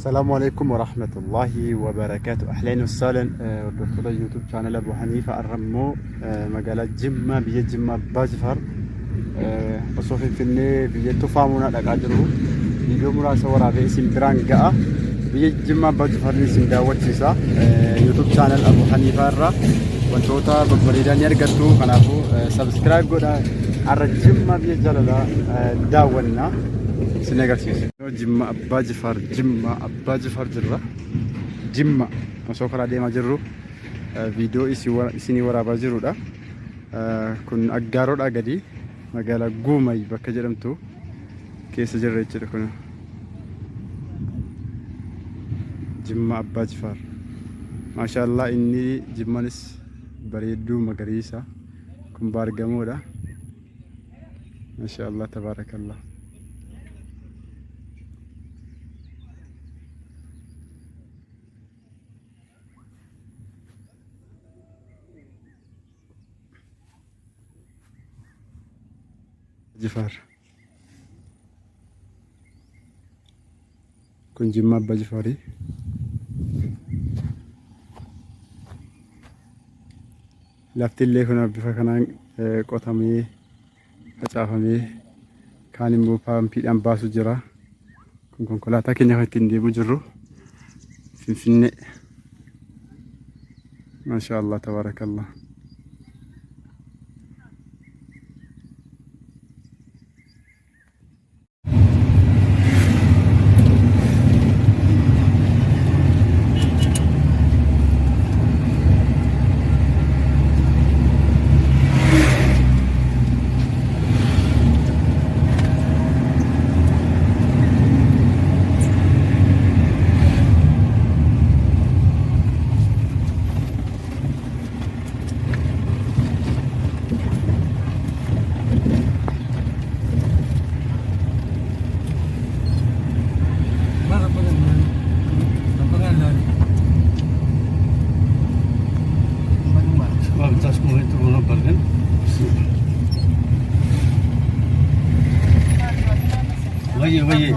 السلام عليكم ورحمة الله وبركاته. أهلين وسهلا ودكتور يوتيوب شانل أبو حنيفة الرمو مقالة جمة بيجي جمة باجفر وصوفي فيني بيجي تفاهمونا لقاجرو فيديو مراسة ورا باسم برانقا بيجي جمة باجفر نسم داوت سيسا يوتيوب شانل أبو حنيفة الرا وانتوتا ببريدان يرقدو فنافو سبسكرايب قودا على جمة بيجي جلالة داونا سنغرسيس جمة أبا جفار جرة جمة مسوكرا ديما جرو فيديو إسيني ورابا جرو دا كن أقارو دا قدي مقالا قومي بكا جرمتو كيس جرة جرة كنا جمة أبا جفار ما شاء الله إني جمانس بريدو مقريسا كن بارقمو دا ما شاء الله تبارك الله. جفار كن جمع أبا جفاري لفت اللي كنا بفكنا قطمي فجافمي كان مبام في أنباسو جرا كن كلا تكني هتين دي بجرو في ما شاء الله تبارك الله. وي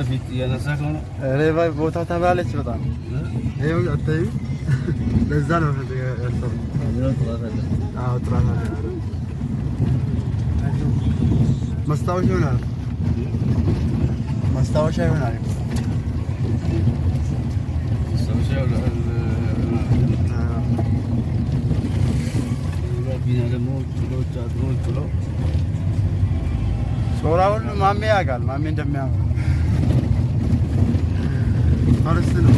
ፊት ያነሳክ ነው ሬባ ቦታ ተባለች በጣም ይሄው አታዩ ለዛ ነው ያለው አዎ ጥራት አለ ማስታወሻ ይሆናል ማስታወሻ ይሆናል ቢና ደግሞ ጭሎች አድሮች ጭሎ ሶራውን ማሜ ያውቃል ማሜ እንደሚያምር ፈረስ ነው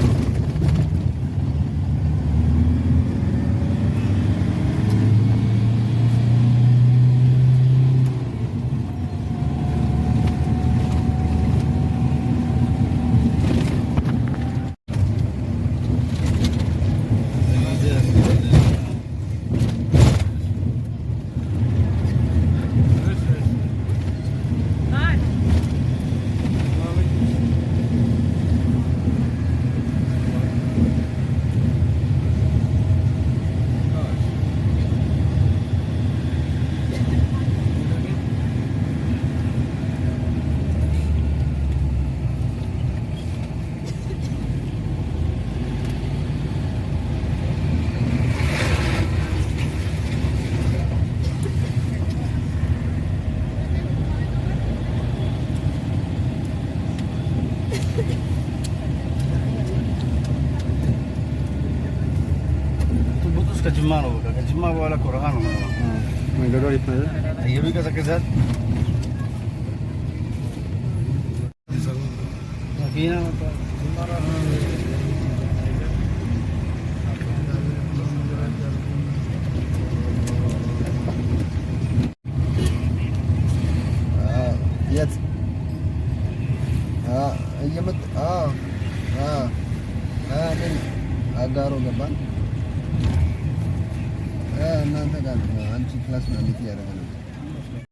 ከጅማ ነው በቃ ከጅማ በኋላ ኮረሃ ነው መንገዱ አሪፍ ነው የሚቀዘቅዛል መኪና የት እየመጣ አጋሮ ገባን እናንተ ጋር አንቺ ክላስ ማለት ያደረገ